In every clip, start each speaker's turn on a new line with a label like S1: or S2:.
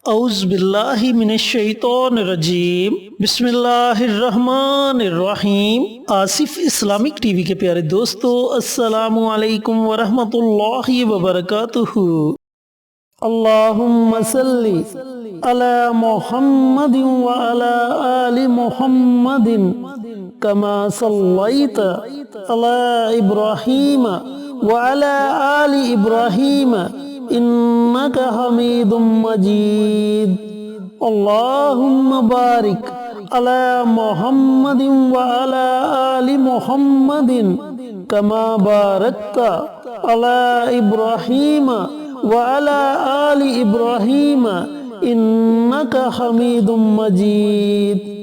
S1: اعوذ باللہ من الشیطان الرجیم بسم اللہ الرحمن الرحیم۔ آصف اسلامک ٹی وی کے پیارے دوستو، السلام علیکم ورحمۃ اللہ وبرکاتہ۔ اللہم صلی علی محمد وعلی آل محمد کما صلیت علی ابراہیم وعلی آل ابراہیم انک حمید مجید۔ اللہم بارک علی محمد وعلی آل محمد کما بارکت علی ابراہیم وعلی آل ابراہیم انک حمید مجید۔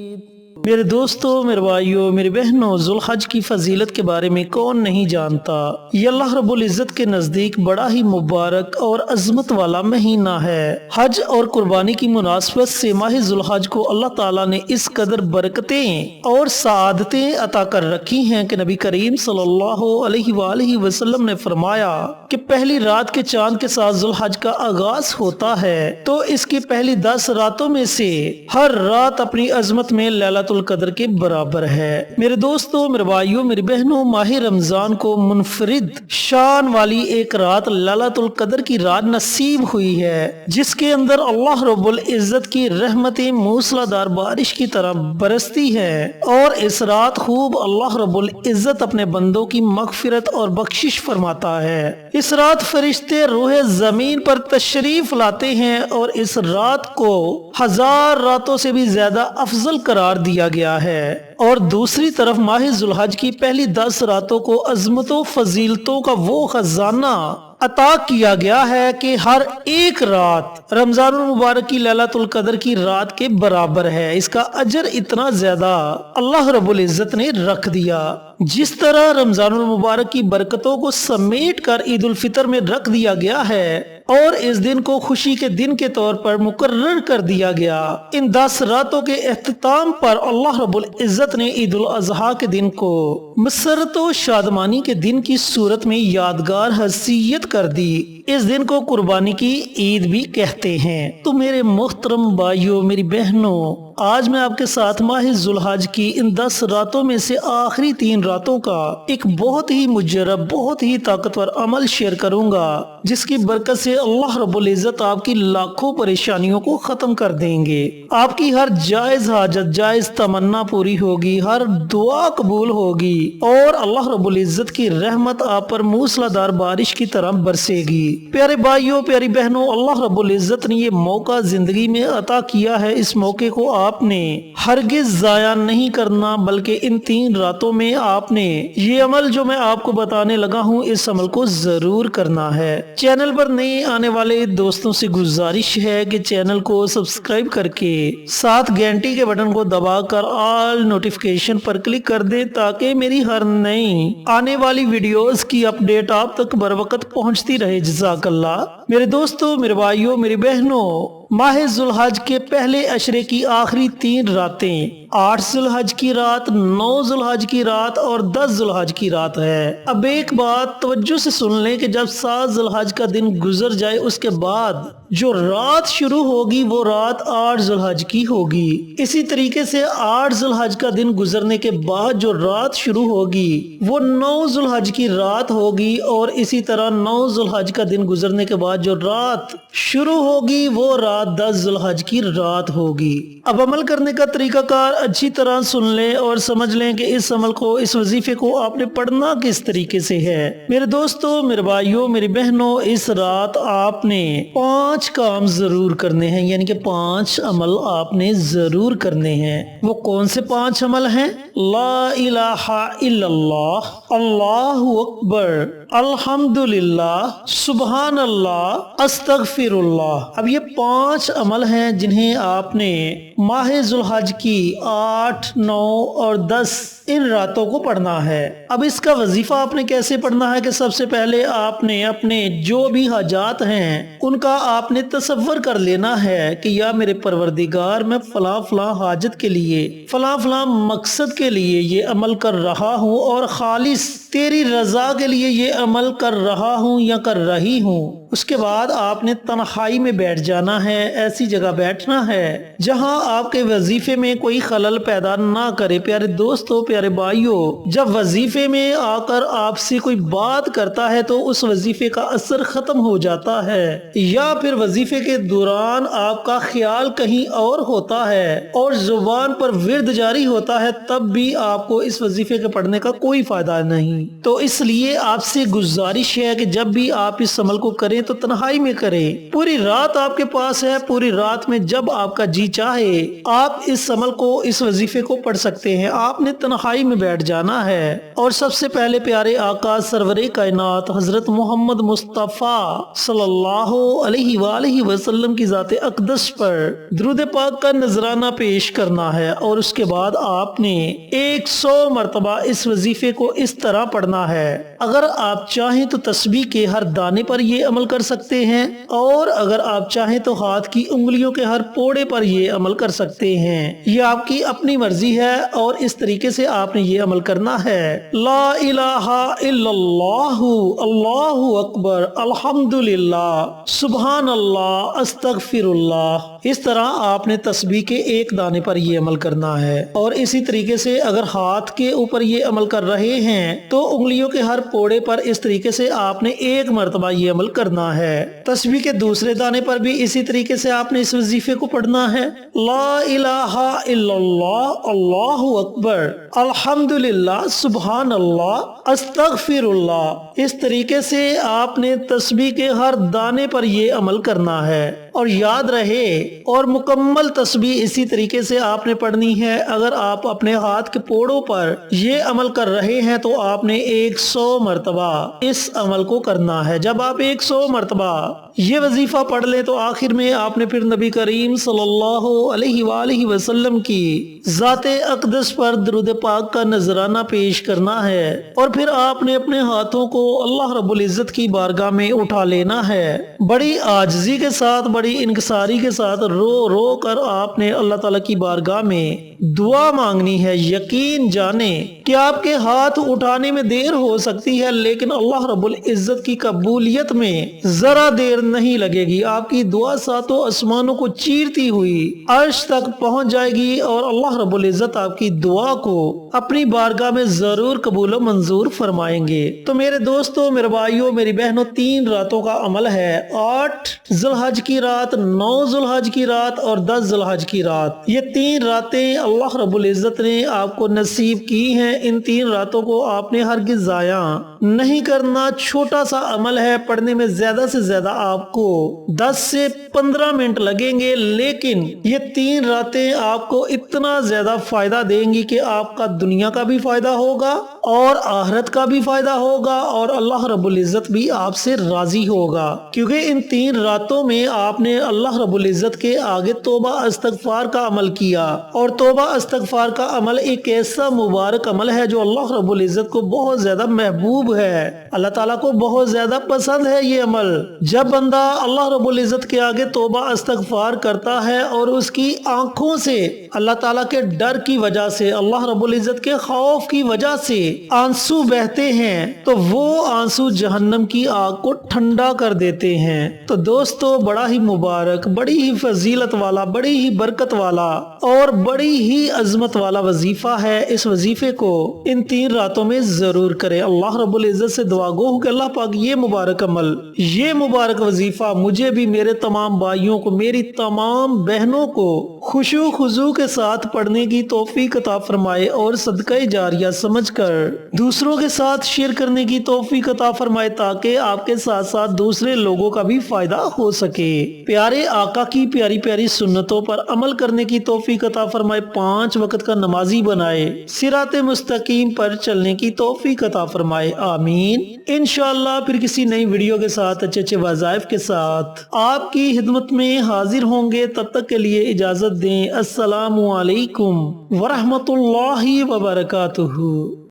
S1: میرے دوستو، میرے بھائیو، میری بہنوں، ذوالحج کی فضیلت کے بارے میں کون نہیں جانتا؟ یہ اللہ رب العزت کے نزدیک بڑا ہی مبارک اور عظمت والا مہینہ ہے۔ حج اور قربانی کی مناسبت سے ماہ ذوالحج کو اللہ تعالیٰ نے اس قدر برکتیں اور سعادتیں عطا کر رکھی ہیں کہ نبی کریم صلی اللہ علیہ وآلہ وسلم نے فرمایا کہ پہلی رات کے چاند کے ساتھ ذوالحج کا آغاز ہوتا ہے تو اس کی پہلی 10 راتوں میں سے ہر رات اپنی عظمت میں لیلۃ القدر کے برابر ہے۔ میرے دوستو، میرے بھائیو، میری بہنوں، ماہ رمضان کو منفرد شان والی ایک رات لیلۃ القدر کی رات نصیب ہوئی ہے، جس کے اندر اللہ رب العزت کی رحمتیں موسلا دار بارش کی طرح برستی ہے، اور اس رات خوب اللہ رب العزت اپنے بندوں کی مغفرت اور بخشش فرماتا ہے۔ اس رات فرشتے روح زمین پر تشریف لاتے ہیں، اور اس رات کو 1000 راتوں سے بھی زیادہ افضل قرار دیا گیا ہے۔ اور دوسری طرف ماہ ذوالحج کی پہلی 10 راتوں کو عظمت و فضیلتوں کا وہ خزانہ عطا کیا گیا ہے کہ ہر ایک رات رمضان المبارک کی لیلۃ القدر کی رات کے برابر ہے۔ اس کا اجر اتنا زیادہ اللہ رب العزت نے رکھ دیا۔ جس طرح رمضان المبارک کی برکتوں کو سمیٹ کر عید الفطر میں رکھ دیا گیا ہے اور اس دن کو خوشی کے دن کے طور پر مقرر کر دیا گیا، ان 10 راتوں کے اختتام پر اللہ رب العزت نے عید الاضحیٰ کے دن کو مسرت و شادمانی کے دن کی صورت میں یادگار حیثیت کر دی۔ اس دن کو قربانی کی عید بھی کہتے ہیں۔ تو میرے محترم بھائیوں، میری بہنوں، آج میں آپ کے ساتھ ماہ ذوالحج کی ان 10 راتوں میں سے آخری 3 راتوں کا ایک بہت ہی مجرب، بہت ہی طاقتور عمل شیئر کروں گا، جس کی برکت سے اللہ رب العزت آپ کی لاکھوں پریشانیوں کو ختم کر دیں گے۔ آپ کی ہر جائز حاجت، جائز تمنا پوری ہوگی، ہر دعا قبول ہوگی، اور اللہ رب العزت کی رحمت آپ پر موسلا دار بارش کی طرح برسے گی۔ پیارے بھائیوں، پیاری بہنوں، اللہ رب العزت نے یہ موقع زندگی میں عطا کیا ہے۔ اس موقع کو آپ نے ہرگز ضائع نہیں کرنا، بلکہ ان 3 راتوں میں آپ نے یہ عمل جو میں آپ کو بتانے لگا ہوں، اس عمل کو ضرور کرنا ہے۔ چینل پر نئے آنے والے دوستوں سے گزارش ہے کہ چینل کو سبسکرائب کر کے ساتھ گھنٹی کے بٹن کو دبا کر آل نوٹیفیکیشن پر کلک کر دیں، تاکہ میری ہر نئی آنے والی ویڈیوز کی اپڈیٹ آپ تک بر وقت پہنچتی رہے۔ جزاک اللہ۔ میرے دوستوں، میرے بھائیوں، میری بہنوں، ماہ ذوالحج کے پہلے عشرے کی آخری 3 راتیں 8 ذوالحج کی رات، 9 ذوالحج کی رات اور 10 ذوالحج کی رات ہے۔ اب ایک بات توجہ سے سن لیں کہ جب 7 ذوالحج کا دن گزر جائے، اس کے بعد جو رات شروع ہوگی وہ رات 8 ذوالحج کی ہوگی۔ اسی طریقے سے 8 ذوالحج کا دن گزرنے کے بعد جو رات شروع ہوگی وہ 9 ذوالحج کی رات ہوگی، اور اسی طرح 9 ذوالحج کا دن گزرنے کے بعد جو رات شروع ہوگی وہ رات 10 ذوالحج کی رات ہوگی۔ اب عمل کرنے کا طریقہ کار اچھی طرح سن لیں اور سمجھ لیں کہ اس عمل کو، اس وظیفے کو آپ نے پڑھنا کس طریقے سے ہے۔ میرے دوستو، میرے بھائیوں، میری بہنوں، اس رات آپ نے 5 کام ضرور کرنے ہیں، یعنی کہ 5 عمل آپ نے ضرور کرنے ہیں۔ وہ کون سے 5 عمل ہیں؟ لا الہ الا اللہ، اللہ اکبر، الحمدللہ، سبحان اللہ، استغفر اللہ۔ اب یہ 5 عمل ہیں جنہیں آپ نے ماہ ذوالحج کی 8، 9 اور 10 ان راتوں کو پڑھنا ہے۔ اب اس کا وظیفہ آپ نے کیسے پڑھنا ہے کہ سب سے پہلے آپ نے اپنے جو بھی حاجات ہیں ان کا آپ نے تصور کر لینا ہے کہ یا میرے پروردگار، میں فلاں فلاں حاجت کے لیے، فلاں فلاں مقصد کے لیے یہ عمل کر رہا ہوں، اور خالص تیری رضا کے لیے یہ عمل کر رہا ہوں یا کر رہی ہوں۔ اس کے بعد آپ نے تنہائی میں بیٹھ جانا ہے ہے, ایسی جگہ بیٹھنا ہے جہاں آپ کے وظیفے میں کوئی خلل پیدا نہ کرے۔ پیارے دوستو، پیارے بھائیو، جب وظیفے میں آ کر آپ سے کوئی بات کرتا ہے تو اس وظیفے کا اثر ختم ہو جاتا ہے، یا پھر وظیفے کے دوران آپ کا خیال کہیں اور ہوتا ہے اور زبان پر ورد جاری ہوتا ہے، تب بھی آپ کو اس وظیفے کے پڑھنے کا کوئی فائدہ نہیں۔ تو اس لیے آپ سے گزارش ہے کہ جب بھی آپ اس عمل کو کریں تو تنہائی میں کریں۔ پوری رات آپ کے پاس ہے، پوری رات میں جب آپ کا جی چاہے آپ اس عمل کو، اس وظیفے کو پڑھ سکتے ہیں۔ آپ نے تنہائی میں بیٹھ جانا ہے اور سب سے پہلے پیارے آقا سرور کائنات حضرت محمد مصطفیٰ صلی اللہ علیہ وآلہ وسلم کی ذات اقدس پر درود پاک کا نذرانہ پیش کرنا ہے، اور اس کے بعد آپ نے 100 مرتبہ اس وظیفے کو اس طرح پڑھنا ہے۔ اگر آپ چاہیں تو تسبیح کے ہر دانے پر یہ عمل کر سکتے ہیں، اور اگر آپ چاہیں تو ہاتھ کی انگلیوں کے ہر پوڑے پر یہ عمل کر سکتے ہیں، یہ آپ کی اپنی مرضی ہے، اور اس طریقے سے آپ نے یہ عمل کرنا ہے۔ لا الہ الا اللہ، اللہ اکبر، الحمدللہ، سبحان اللہ، استغفر اللہ، اس طرح آپ نے تسبیح کے ایک دانے پر یہ عمل کرنا ہے۔ اور اسی طریقے سے اگر ہاتھ کے اوپر یہ عمل کر رہے ہیں تو انگلیوں کے ہر پوڑے پر اس طریقے سے آپ نے 1 مرتبہ یہ عمل کرنا ہے۔ تسبیح کے دوسرے دانے پر بھی اسی طریقے سے آپ نے اس وظیفے کو پڑھنا ہے۔ لا الہ الا اللہ، اللہ اکبر، الحمدللہ، سبحان اللہ، استغفر اللہ، اس طریقے سے آپ نے تسبیح کے ہر دانے پر یہ عمل کرنا ہے۔ اور یاد رہے، اور مکمل تسبیح اسی طریقے سے آپ نے پڑھنی ہے۔ اگر آپ اپنے ہاتھ کے پوڑوں پر یہ عمل کر رہے ہیں تو آپ نے 100 مرتبہ اس عمل کو کرنا ہے۔ جب آپ 100 مرتبہ یہ وظیفہ پڑھ لیں تو آخر میں آپ نے پھر نبی کریم صلی اللہ علیہ وآلہ وسلم کی ذات اقدس پر درود پاک کا نذرانہ پیش کرنا ہے، اور پھر آپ نے اپنے ہاتھوں کو اللہ رب العزت کی بارگاہ میں اٹھا لینا ہے۔ بڑی عاجزی کے ساتھ، بڑی انکساری کے ساتھ رو رو کر آپ نے اللہ تعالیٰ کی بارگاہ میں دعا مانگنی ہے۔ یقین جانیں کہ آپ کے ہاتھ اٹھانے میں دیر ہو سکتی ہے، لیکن اللہ رب العزت کی قبولیت میں ذرا دیر نہیں لگے گی۔ آپ کی دعا ساتوں آسمانوں کو چیرتی ہوئی عرش تک پہنچ جائے گی، اور اللہ رب العزت آپ کی دعا کو اپنی بارگاہ میں ضرور قبول و منظور فرمائیں گے۔ تو میرے دوستوں، میرے بھائیوں، میری بہنوں، 3 راتوں کا عمل ہے۔ 8 ذی الحج کی رات، 9 ذی الحج کی رات اور 10 ذی الحج کی رات، یہ 3 راتیں اللہ رب العزت نے آپ کو نصیب کی ہیں۔ ان 3 راتوں کو آپ نے ہرگز ضائع نہیں کرنا۔ چھوٹا سا عمل ہے، پڑھنے میں زیادہ سے زیادہ آپ کو 10 سے 15 منٹ لگیں گے، لیکن یہ 3 راتیں آپ کو اتنا زیادہ فائدہ دیں گی کہ آپ کا دنیا کا بھی فائدہ ہوگا اور آخرت کا بھی فائدہ ہوگا، اور اللہ رب العزت بھی آپ سے راضی ہوگا، کیونکہ ان 3 راتوں میں آپ نے اللہ رب العزت کے آگے توبہ استغفار کا عمل کیا، اور توبہ استغفار کا عمل ایک ایسا مبارک عمل ہے جو اللہ رب العزت کو بہت زیادہ محبوب ہے، اللہ تعالیٰ کو بہت زیادہ پسند ہے یہ عمل۔ جب بندہ اللہ رب العزت کے آگے توبہ استغفار کرتا ہے اور اس کی آنکھوں سے اللہ تعالیٰ کے ڈر کی وجہ سے، اللہ رب العزت کے خوف کی وجہ سے آنسو بہتے ہیں، تو وہ آنسو جہنم کی آگ کو ٹھنڈا کر دیتے ہیں۔ تو دوستو، بڑا ہی مبارک، بڑی ہی فضیلت والا، بڑی ہی برکت والا اور بڑی ہی عظمت والا وظیفہ ہے۔ اس وظیفے کو ان 3 راتوں میں ضرور کرے۔ اللہ رب العزت سے دعا گو ہوں کہ اللہ پاک یہ مبارک عمل، یہ مبارک وظیفہ مجھے بھی، میرے تمام بھائیوں کو، میری تمام بہنوں کو خشوع خضوع کے ساتھ پڑھنے کی توفیق عطا فرمائے، اور صدقہ جاریہ سمجھ کر دوسروں کے ساتھ شیئر کرنے کی توفیق عطا فرمائے، تاکہ آپ کے ساتھ ساتھ دوسرے لوگوں کا بھی فائدہ ہو سکے۔ پیارے آقا کی پیاری پیاری سنتوں پر عمل کرنے کی توفیق عطا فرمائے، 5 وقت کا نمازی بنائے، صراط مستقیم پر چلنے کی توفیق عطا فرمائے، آمین۔ انشاءاللہ پھر کسی نئی ویڈیو کے ساتھ، اچھے اچھے وظائف کے ساتھ آپ کی خدمت میں حاضر ہوں گے۔ تب تک کے لیے اجازت دیں۔ السلام علیکم ورحمۃ اللہ وبرکاتہ۔